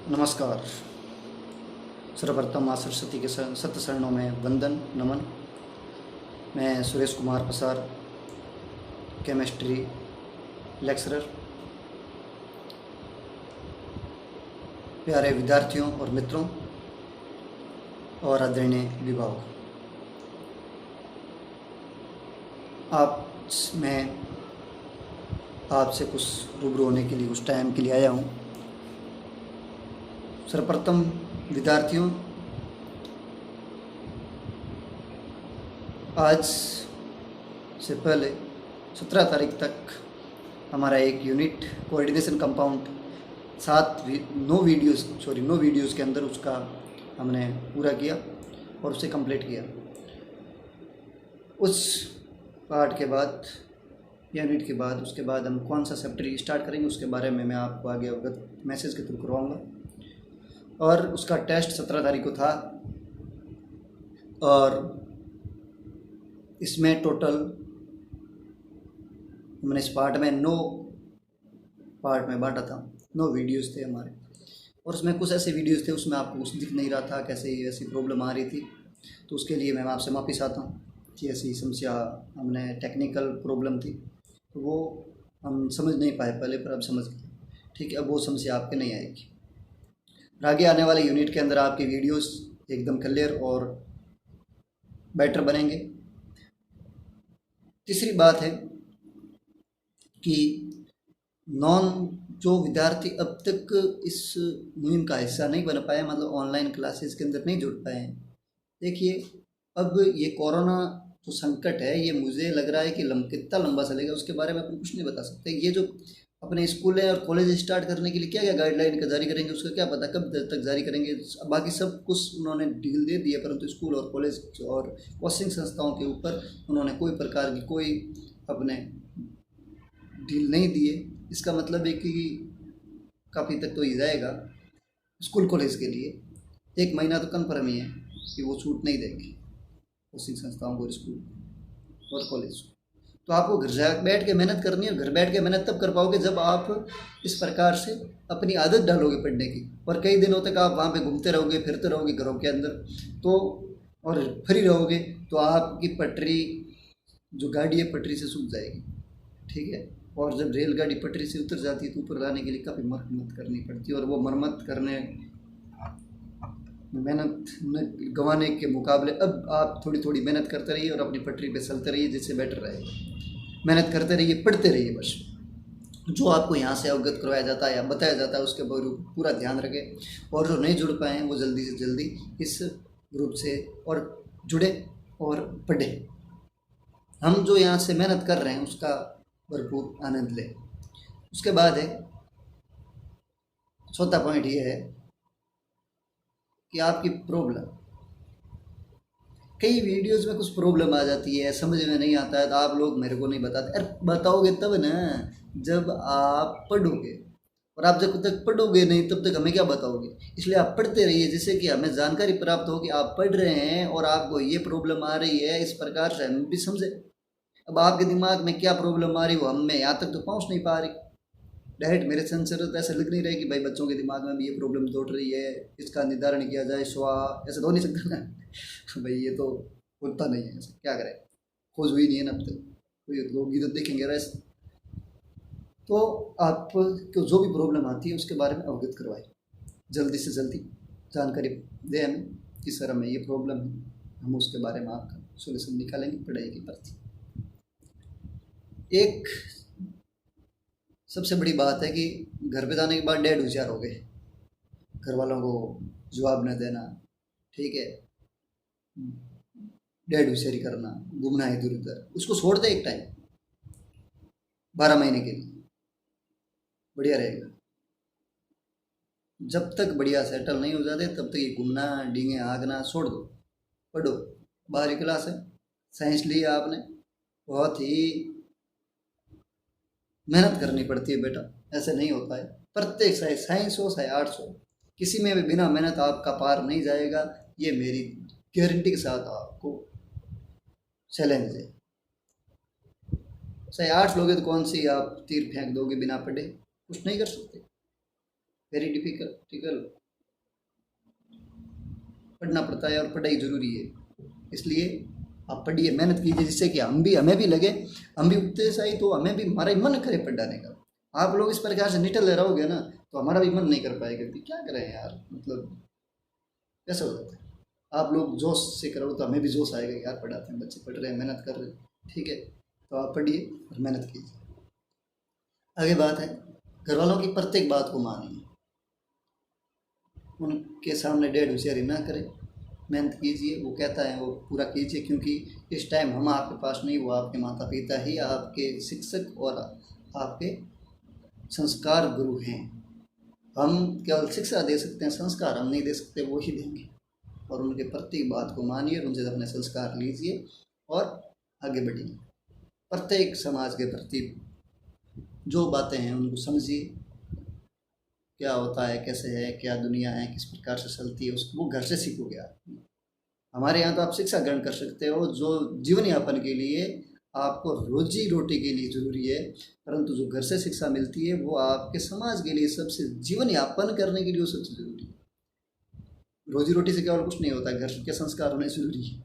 नमस्कार। सर्वप्रथम माँ सरस्वती के सत्य चरणों में वंदन नमन। मैं सुरेश कुमार पसार, केमिस्ट्री लेक्चरर। प्यारे विद्यार्थियों और मित्रों और आदरणीय अभिभावक, मैं आपसे कुछ रूबरू होने के लिए कुछ टाइम के लिए आया हूँ। सर्वप्रथम विद्यार्थियों, आज से पहले 17 तारीख तक हमारा एक यूनिट कोऑर्डिनेशन कंपाउंड 9 वीडियोज़ के अंदर उसका हमने पूरा किया और उसे कंप्लीट किया। उस पार्ट के बाद यूनिट के बाद उसके बाद हम कौन सा चैप्टर स्टार्ट करेंगे उसके बारे में मैं आपको आगे अवगत मैसेज के थ्रू करवाऊँगा। और उसका टेस्ट 17 तारीख को था और इसमें टोटल हमने इस पार्ट में 9 पार्ट में बांटा था। 9 वीडियोस थे हमारे और उसमें कुछ ऐसे वीडियोस थे उसमें आपको कुछ दिख नहीं रहा था, कैसे ऐसी प्रॉब्लम आ रही थी, तो उसके लिए मैं आपसे माफ़ी चाहता हूँ कि ऐसी समस्या हमने टेक्निकल प्रॉब्लम थी तो वो हम समझ नहीं पाए पहले, पर अब समझ गए। ठीक है, अब वो समस्या आपके नहीं आएगी। आगे आने वाले यूनिट के अंदर आपकी वीडियोस एकदम क्लियर और बेटर बनेंगे। तीसरी बात है कि जो विद्यार्थी अब तक इस मुहिम का हिस्सा नहीं बन पाए, मतलब ऑनलाइन क्लासेस के अंदर नहीं जुड़ पाए हैं, देखिए अब ये कोरोना जो संकट है ये मुझे लग रहा है कि कितना लंबा चलेगा उसके बारे में अपन कुछ नहीं बता सकते। ये जो अपने स्कूल और कॉलेज स्टार्ट करने के लिए क्या क्या गाइडलाइन का जारी करेंगे उसका क्या पता, कब तक जारी करेंगे। बाकी सब कुछ उन्होंने डील दे दिया, परंतु स्कूल और कॉलेज और कोचिंग संस्थाओं के ऊपर उन्होंने कोई प्रकार की कोई अपने डील नहीं दिए। इसका मतलब है कि काफ़ी तक तो ही जाएगा स्कूल कॉलेज के लिए। 1 महीना तो कन्फर्म ही है कि वो छूट नहीं देंगे कोचिंग संस्थाओं को, स्कूल और कॉलेज को। तो आपको घर बैठ के मेहनत करनी है और घर बैठ के मेहनत तब कर पाओगे जब आप इस प्रकार से अपनी आदत डालोगे पढ़ने की। और कई दिनों तक आप वहाँ पे घूमते रहोगे, फिरते रहोगे घरों के अंदर तो और फ्री रहोगे तो आपकी पटरी जो गाड़ी है पटरी से सूख जाएगी। ठीक है, और जब रेलगाड़ी पटरी से उतर जाती है तो ऊपर लाने के लिए काफ़ी मरम्मत करनी पड़ती है और वो मरम्मत करने मेहनत गंवाने के मुकाबले अब आप थोड़ी थोड़ी मेहनत करते रहिए और अपनी पटरी पे चलते रहिए, जिससे बेटर रहेगा। मेहनत करते रहिए, पढ़ते रहिए। बस जो आपको यहाँ से अवगत करवाया जाता है या बताया जाता है उसके पूरा ध्यान रखें। और जो नहीं जुड़ पाए हैं वो जल्दी से जल्दी इस ग्रुप से और जुड़े और पढ़े। हम जो यहाँ से मेहनत कर रहे हैं उसका भरपूर आनंद लें। उसके बाद है चौथा पॉइंट ये है कि आपकी प्रॉब्लम, कई वीडियोस में कुछ प्रॉब्लम आ जाती है, समझ में नहीं आता है तो आप लोग मेरे को नहीं बताते। अरे बताओगे तब ना जब आप पढ़ोगे, और आप जब तक पढ़ोगे नहीं तब तक हमें क्या बताओगे। इसलिए आप पढ़ते रहिए जिससे कि हमें जानकारी प्राप्त हो कि आप पढ़ रहे हैं और आपको ये प्रॉब्लम आ रही है, इस प्रकार से हम भी समझे। अब आपके दिमाग में क्या प्रॉब्लम आ रही हो हमें यहाँ तक तो पहुँच नहीं पा रही। डायरेक्ट मेरे सेंसर तो ऐसा लग नहीं रहा है कि भाई बच्चों के दिमाग में भी ये प्रॉब्लम दौड़ रही है, इसका निर्धारण किया जाए ऐसा तो नहीं सकता ना भाई, ये तो होता नहीं है। ऐसा क्या करें, खोज हुई नहीं है ना अब तक, कोई होगी तो देखेंगे वैसे। तो आपको जो भी प्रॉब्लम आती है उसके बारे में अवगत करवाएं, जल्दी से जल्दी जानकारी दें हमें कि सर हमें ये प्रॉब्लम है, हम उसके बारे में आपका सोल्यूशन निकालेंगे पढ़ाई के प्रति। एक सबसे बड़ी बात है कि घर पे जाने के बाद डेढ़ होशियार हो गए, घर वालों को जवाब न देना, ठीक है, डेढ़ होशियारी करना, घूमना है इधर उधर, उसको छोड़ दे एक टाइम 12 महीने के लिए, बढ़िया रहेगा। जब तक बढ़िया सेटल नहीं हो जाते तब तक ये घूमना डींगे हाँकना छोड़ दो, पढ़ो। 12वीं क्लास है, साइंस लिया आपने, बहुत ही मेहनत करनी पड़ती है बेटा, ऐसे नहीं होता है। प्रत्येक साइंस हो चाहे आर्ट्स हो, किसी में भी बिना मेहनत आपका पार नहीं जाएगा, ये मेरी गारंटी के साथ आपको चैलेंज है। चाहे आर्ट्स लोगे तो कौन सी आप तीर फेंक दोगे बिना पढ़े, कुछ नहीं कर सकते। वेरी डिफिकल्ट पढ़ना पड़ता है और पढ़ाई ज़रूरी है। इसलिए आप पढ़िए, मेहनत कीजिए, जिससे कि हमें भी लगे, हम भी उत्साही, तो हमें भी हमारा मन करे पढ़ाने का। आप लोग इस प्रकार से निटल रहोगे ना तो हमारा भी मन नहीं कर पाएगा कि क्या करें यार, मतलब कैसे हो जाता है। आप लोग जोश से करो तो हमें भी जोश आएगा यार, पढ़ाते हैं, बच्चे पढ़ रहे हैं, मेहनत कर रहे हैं, ठीक है। तो आप पढ़िए और मेहनत कीजिए। आगे बात है, घर वालों की प्रत्येक बात को मानिए, उनके सामने डेढ़ होशियारी ना करें, मेहनत कीजिए, वो कहता है वो पूरा कीजिए, क्योंकि इस टाइम हम आपके पास नहीं, वो आपके माता पिता ही आपके शिक्षक और आपके संस्कार गुरु हैं। हम केवल शिक्षा दे सकते हैं, संस्कार हम नहीं दे सकते, वो ही देंगे। और उनके प्रत्येक बात को मानिए, उनसे अपने संस्कार लीजिए और आगे बढ़िए। प्रत्येक समाज के प्रति जो बातें हैं उनको समझिए, क्या होता है, कैसे है, क्या दुनिया है, किस प्रकार से चलती है, उसको वो घर से सीखोगे आप। हमारे यहाँ तो आप शिक्षा ग्रहण कर सकते हो जो जीवन यापन के लिए, आपको रोजी रोटी के लिए ज़रूरी है, परंतु जो घर से शिक्षा मिलती है वो आपके समाज के लिए, सबसे जीवन यापन करने के लिए सबसे ज़रूरी है। रोजी रोटी से केवल कुछ नहीं होता, घर के संस्कार होने ज़रूरी है।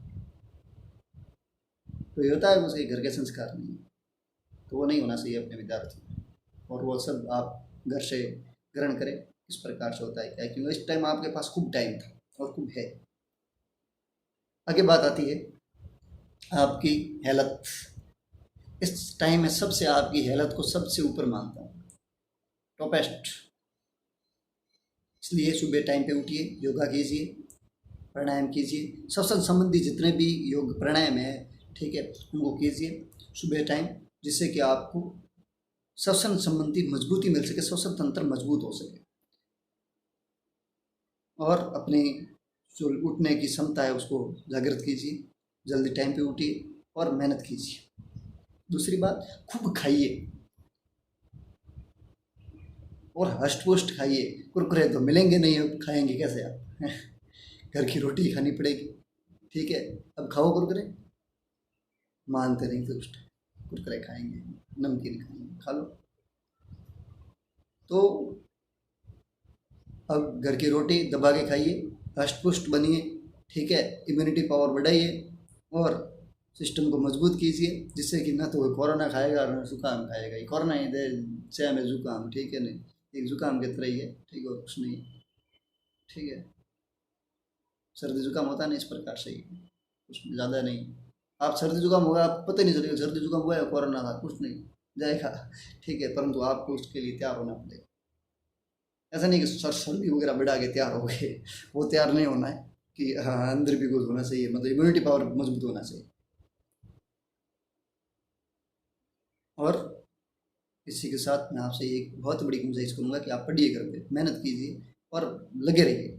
तो ये होता है मुझे घर के संस्कार नहीं, तो वो नहीं होना चाहिए अपने विद्यार्थी, और वो सब आप घर से ग्रहण करें किस प्रकार से होता है क्या, क्योंकि इस टाइम आपके पास खूब टाइम था और खूब है। आगे बात आती है आपकी हेल्थ। इस टाइम में सबसे आपकी हेल्थ को सबसे ऊपर मानता हूँ, टॉपेस्ट। इसलिए सुबह टाइम पे उठिए, योगा कीजिए, प्राणायाम कीजिए, श्वसन संबंधी जितने भी योग प्राणायाम है, ठीक है, उनको कीजिए सुबह टाइम, जिससे कि आपको श्वसन संबंधी मजबूती मिल सके, श्वसन तंत्र मजबूत हो सके, और अपनी जो उठने की क्षमता है उसको जागृत कीजिए, जल्दी टाइम पे उठिए और मेहनत कीजिए। दूसरी बात, खूब खाइए और हष्ट पुष्ट खाइए। कुरकुरे तो मिलेंगे नहीं, अब खाएंगे कैसे आप घर की रोटी खानी पड़ेगी, ठीक है। अब खाओ कुरकुरे, मानते नहीं तो कुरकुरे खाएंगे, नमकीन खाएंगे, खा लो। तो अब घर की रोटी दबा के खाइए, हष्ट पुष्ट बनिए, ठीक है, इम्यूनिटी पावर बढ़ाइए और सिस्टम को मजबूत कीजिए, जिससे कि ना तो वो कोरोना खाएगा और ना जुकाम खाएगा। ये कोरोना ही दे चाहे में जुकाम, ठीक है, नहीं एक जुकाम की तरह ही है, ठीक है, और कुछ नहीं, ठीक है। सर्दी जुकाम होता है ना, इस प्रकार से ही, कुछ ज़्यादा नहीं। आप सर्दी जुकाम होगा, आपको पता ही नहीं चलेगा सर्दी जुकाम हुआ है, कोरोना था, कुछ नहीं जाएगा, ठीक है, परंतु आपको उसके लिए तैयार होना पड़ेगा। ऐसा नहीं कि सर्दी वगैरह बढ़ा के तैयार हो गए, वो तैयार नहीं होना है, कि हाँ अंदर भी कुछ होना चाहिए, मतलब इम्यूनिटी पावर मजबूत होना चाहिए। और इसी के साथ मैं आपसे एक बहुत बड़ी गुजारिश करूँगा कि आप पढ़िए, घर पे मेहनत कीजिए और लगे रहिए,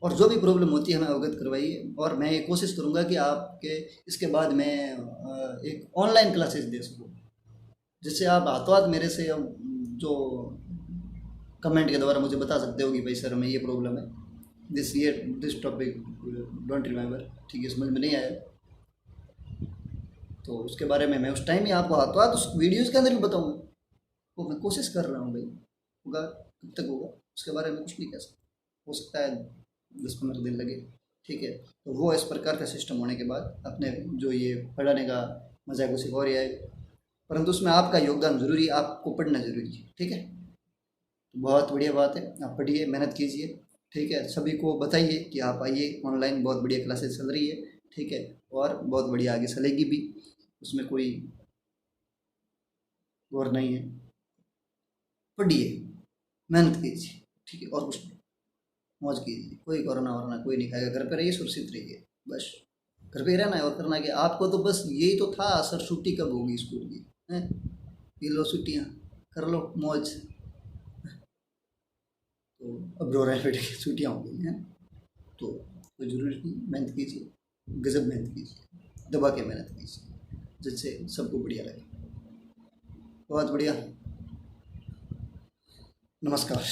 और जो भी प्रॉब्लम होती है हमें अवगत करवाइए। और मैं ये कोशिश करूँगा कि आपके इसके बाद मैं एक ऑनलाइन क्लासेस दे सकूँ, जिससे आप हाथों हाथ मेरे से जो कमेंट के द्वारा मुझे बता सकते हो कि भाई सर हमें ये प्रॉब्लम है, दिस टॉपिक डोंट रिमेंबर, ठीक है, समझ में नहीं आया, तो उसके बारे में मैं उस टाइम ही आपको हाथों हाथ उस वीडियोज़ के अंदर भी बताऊँगा। वो मैं कोशिश कर रहा हूँ भाई, होगा कब तक होगा उसके बारे में कुछ नहीं कह सकता, हो सकता है 10-15 दिन लगे, ठीक है। तो वो इस प्रकार का सिस्टम होने के बाद अपने जो ये पढ़ाने का मजा है कुछ और ही आएगा, परंतु उसमें आपका योगदान जरूरी है, आपको पढ़ना जरूरी है, ठीक है। तो बहुत बढ़िया बात है, आप पढ़िए, मेहनत कीजिए, ठीक है। सभी को बताइए कि आप आइए, ऑनलाइन बहुत बढ़िया क्लासेस चल रही है, ठीक है, और बहुत बढ़िया आगे चलेगी भी, उसमें कोई और नहीं है। पढ़िए, मेहनत कीजिए, ठीक है, और कुछ नहीं, मौज कीजिए, कोई कोरोना वोरोना कोई नहीं खाएगा, घर पे रहिए, सुरक्षित रहिए, बस घर पे ही रहना है और करना है कि आपको तो बस यही तो था। सर छुट्टी कब होगी स्कूल की, हैं, ये लो छुट्टियाँ, कर लो मौज। तो अब रो रहे हैं बेटे की छुट्टियाँ हो गई हैं, तो कोई ज़रूरी नहीं, मेहनत कीजिए, गजब मेहनत कीजिए, दबा के मेहनत कीजिए, जिससे सबको बढ़िया लगे। बहुत बढ़िया, नमस्कार।